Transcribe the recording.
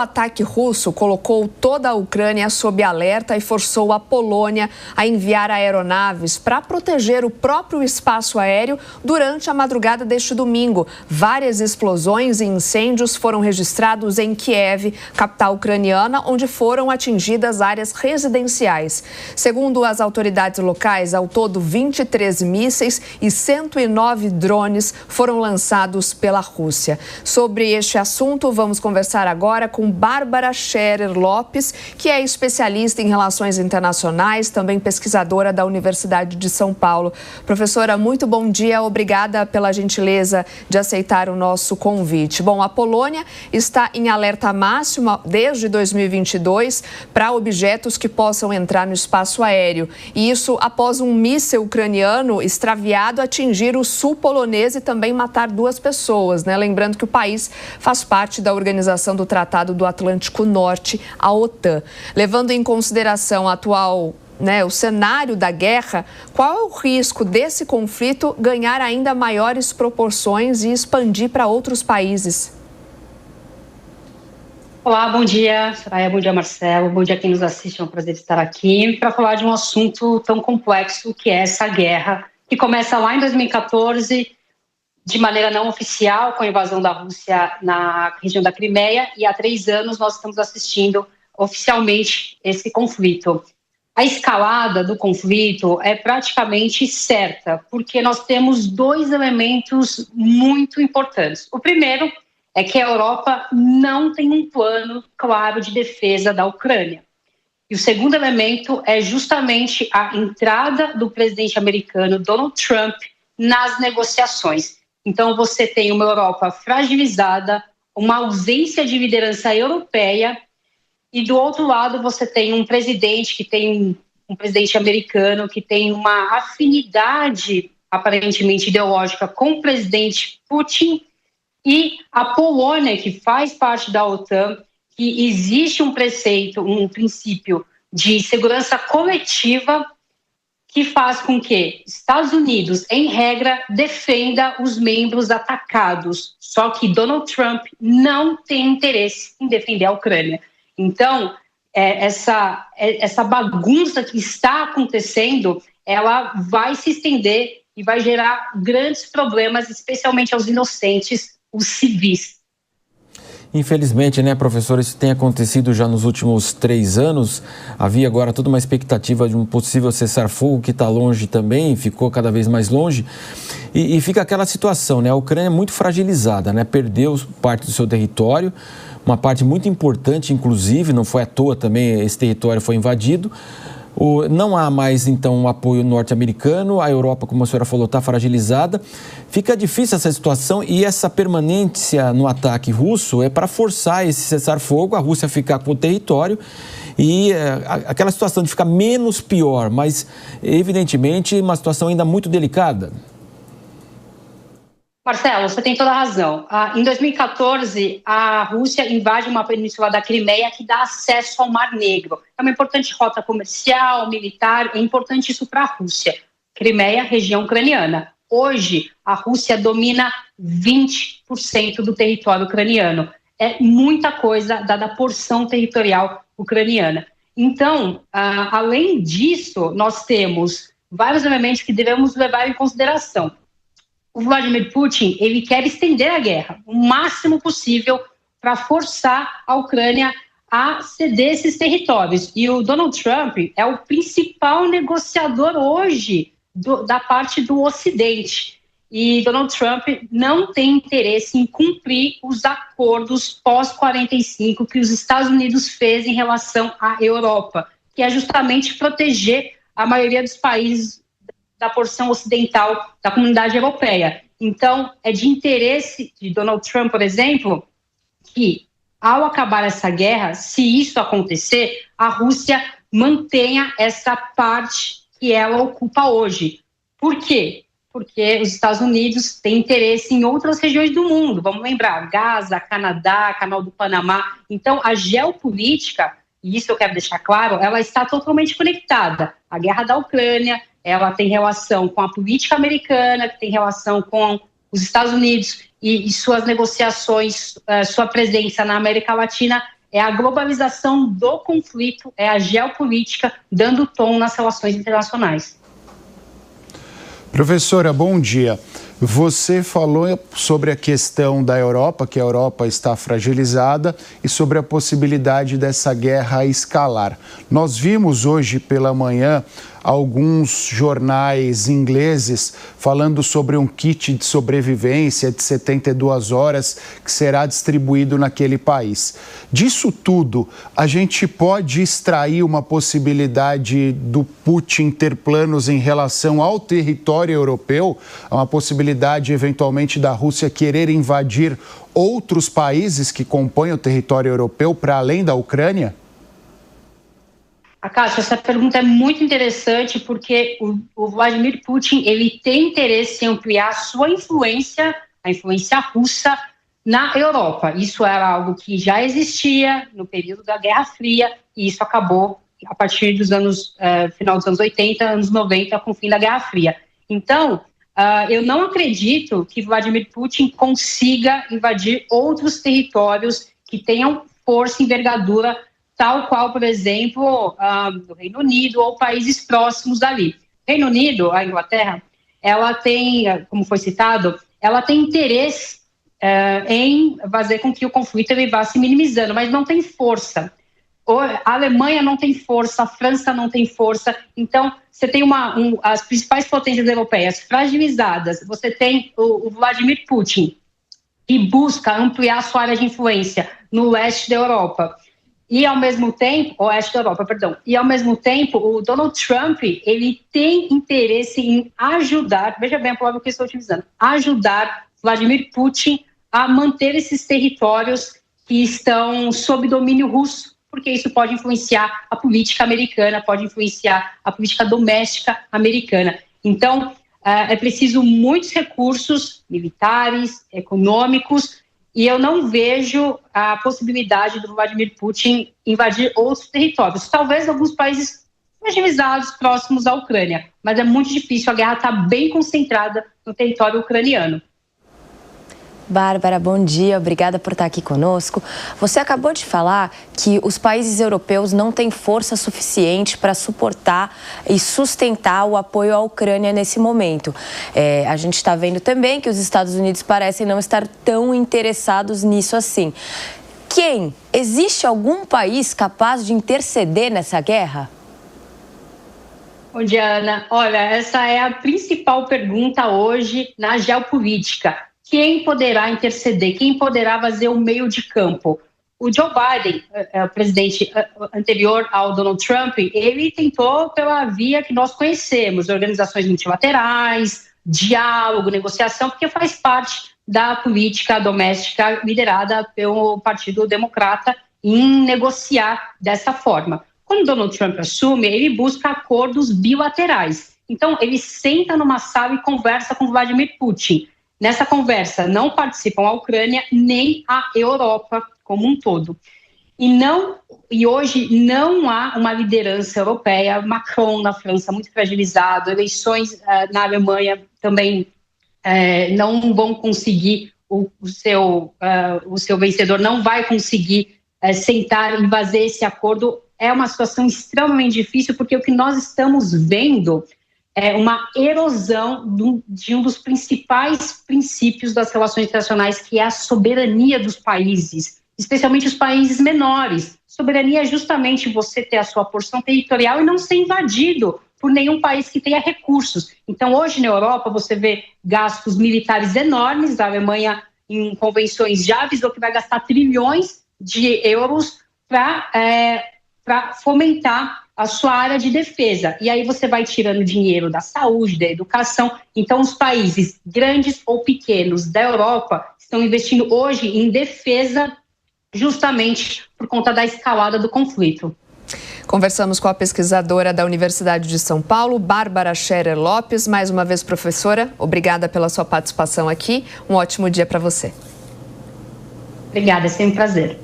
O ataque russo colocou toda a Ucrânia sob alerta e forçou a Polônia a enviar aeronaves para proteger o próprio espaço aéreo durante a madrugada deste domingo. Várias explosões e incêndios foram registrados em Kiev, capital ucraniana, onde foram atingidas áreas residenciais. Segundo as autoridades locais, ao todo 23 mísseis e 109 drones foram lançados pela Rússia. Sobre este assunto, vamos conversar agora com Bárbara Scherer Lopes, que é especialista em relações internacionais, também pesquisadora da Universidade de São Paulo. Professora, muito bom dia, obrigada pela gentileza de aceitar o nosso convite. Bom, a Polônia está em alerta máximo desde 2022 para objetos que possam entrar no espaço aéreo. E isso após um míssil ucraniano extraviado atingir o sul polonês e também matar 2 pessoas, né? Lembrando que o país faz parte da Organização do Tratado do Atlântico Norte, a OTAN. Levando em consideração o cenário da guerra, qual é o risco desse conflito ganhar ainda maiores proporções e expandir para outros países? Olá, bom dia, Soraya, bom dia, Marcelo, bom dia a quem nos assiste, é um prazer estar aqui para falar de um assunto tão complexo que é essa guerra, que começa lá em 2014, de maneira não oficial, com a invasão da Rússia na região da Crimeia, e há 3 anos nós estamos assistindo oficialmente esse conflito. A escalada do conflito é praticamente certa, porque nós temos 2 elementos muito importantes. O primeiro é que a Europa não tem um plano claro de defesa da Ucrânia. E o segundo elemento é justamente a entrada do presidente americano Donald Trump nas negociações. Então, você tem uma Europa fragilizada, uma ausência de liderança europeia, e do outro lado você tem um presidente um presidente americano que tem uma afinidade aparentemente ideológica com o presidente Putin, e a Polônia, que faz parte da OTAN, que existe um princípio de segurança coletiva que faz com que Estados Unidos, em regra, defenda os membros atacados. Só que Donald Trump não tem interesse em defender a Ucrânia. Então, essa bagunça que está acontecendo, ela vai se estender e vai gerar grandes problemas, especialmente aos inocentes, os civis. Infelizmente, né, professor, isso tem acontecido já nos últimos 3 anos. Havia agora toda uma expectativa de um possível cessar-fogo que está longe também, ficou cada vez mais longe. E fica aquela situação, né? A Ucrânia é muito fragilizada, né? Perdeu parte do seu território, uma parte muito importante, inclusive, não foi à toa também, esse território foi invadido. Não há mais, então, um apoio norte-americano, a Europa, como a senhora falou, está fragilizada. Fica difícil essa situação e essa permanência no ataque russo é para forçar esse cessar-fogo, a Rússia ficar com o território e aquela situação de ficar menos pior, mas, evidentemente, uma situação ainda muito delicada. Marcelo, você tem toda a razão. Em 2014, a Rússia invade uma península da Crimeia que dá acesso ao Mar Negro. É uma importante rota comercial, militar, é importante isso para a Rússia. Crimeia, região ucraniana. Hoje, a Rússia domina 20% do território ucraniano. É muita coisa dada a porção territorial ucraniana. Então, além disso, nós temos vários elementos que devemos levar em consideração. O Vladimir Putin, ele quer estender a guerra o máximo possível para forçar a Ucrânia a ceder esses territórios. E o Donald Trump é o principal negociador hoje da parte do Ocidente. E Donald Trump não tem interesse em cumprir os acordos pós-45 que os Estados Unidos fez em relação à Europa, que é justamente proteger a maioria dos países da porção ocidental da comunidade europeia. Então, é de interesse de Donald Trump, por exemplo, que, ao acabar essa guerra, se isso acontecer, a Rússia mantenha essa parte que ela ocupa hoje. Por quê? Porque os Estados Unidos têm interesse em outras regiões do mundo. Vamos lembrar, Gaza, Canadá, Canal do Panamá. Então, a geopolítica, e isso eu quero deixar claro, ela está totalmente conectada. A guerra da Ucrânia, ela tem relação com a política americana, que tem relação com os Estados Unidos e suas negociações, sua presença na América Latina, é a globalização do conflito, é a geopolítica dando tom nas relações internacionais. Professora, bom dia. Você falou sobre a questão da Europa, que a Europa está fragilizada, e sobre a possibilidade dessa guerra escalar. Nós vimos hoje pela manhã alguns jornais ingleses falando sobre um kit de sobrevivência de 72 horas que será distribuído naquele país. Disso tudo, a gente pode extrair uma possibilidade do Putin ter planos em relação ao território europeu, uma possibilidade eventualmente da Rússia querer invadir outros países que compõem o território europeu para além da Ucrânia? Cássio, essa pergunta é muito interessante porque o Vladimir Putin ele tem interesse em ampliar sua influência, a influência russa, na Europa. Isso era algo que já existia no período da Guerra Fria e isso acabou a partir dos final dos anos 80, anos 90, com o fim da Guerra Fria. Então, eu não acredito que Vladimir Putin consiga invadir outros territórios que tenham força e envergadura, tal qual, por exemplo, do Reino Unido ou países próximos dali. Reino Unido, a Inglaterra, ela tem, como foi citado, ela tem interesse em fazer com que o conflito ele vá se minimizando, mas não tem força. A Alemanha não tem força, a França não tem força. Então, você tem as principais potências europeias fragilizadas. Você tem o Vladimir Putin, que busca ampliar sua área de influência no leste da Europa. E ao mesmo tempo, oeste da Europa, perdão. E ao mesmo tempo, o Donald Trump, ele tem interesse em ajudar, veja bem a palavra que eu estou utilizando, ajudar Vladimir Putin a manter esses territórios que estão sob domínio russo, porque isso pode influenciar a política americana, pode influenciar a política doméstica americana. Então, é preciso muitos recursos militares, econômicos, e eu não vejo a possibilidade do Vladimir Putin invadir outros territórios. Talvez alguns países fragilizados próximos à Ucrânia, mas é muito difícil, a guerra está bem concentrada no território ucraniano. Bárbara, bom dia, obrigada por estar aqui conosco. Você acabou de falar que os países europeus não têm força suficiente para suportar e sustentar o apoio à Ucrânia nesse momento. A gente está vendo também que os Estados Unidos parecem não estar tão interessados nisso assim. Existe algum país capaz de interceder nessa guerra? Bom dia, Ana. Olha, essa é a principal pergunta hoje na geopolítica. Quem poderá interceder? Quem poderá fazer o meio de campo? O Joe Biden, o presidente anterior ao Donald Trump, ele tentou pela via que nós conhecemos, organizações multilaterais, diálogo, negociação, porque faz parte da política doméstica liderada pelo Partido Democrata em negociar dessa forma. Quando Donald Trump assume, ele busca acordos bilaterais. Então, ele senta numa sala e conversa com Vladimir Putin. Nessa conversa não participam a Ucrânia nem a Europa como um todo. E hoje não há uma liderança europeia. Macron na França muito fragilizado, eleições na Alemanha também não vão conseguir, o seu vencedor não vai conseguir sentar e fazer esse acordo. É uma situação extremamente difícil, porque o que nós estamos vendo é uma erosão de um dos principais princípios das relações internacionais, que é a soberania dos países, especialmente os países menores. Soberania é justamente você ter a sua porção territorial e não ser invadido por nenhum país que tenha recursos. Então, hoje na Europa, você vê gastos militares enormes. A Alemanha, em convenções, já avisou que vai gastar trilhões de euros para fomentar a sua área de defesa. E aí você vai tirando dinheiro da saúde, da educação. Então, os países grandes ou pequenos da Europa estão investindo hoje em defesa justamente por conta da escalada do conflito. Conversamos com a pesquisadora da Universidade de São Paulo, Bárbara Scherer Lopes. Mais uma vez, professora, obrigada pela sua participação aqui. Um ótimo dia para você. Obrigada, é sempre um prazer.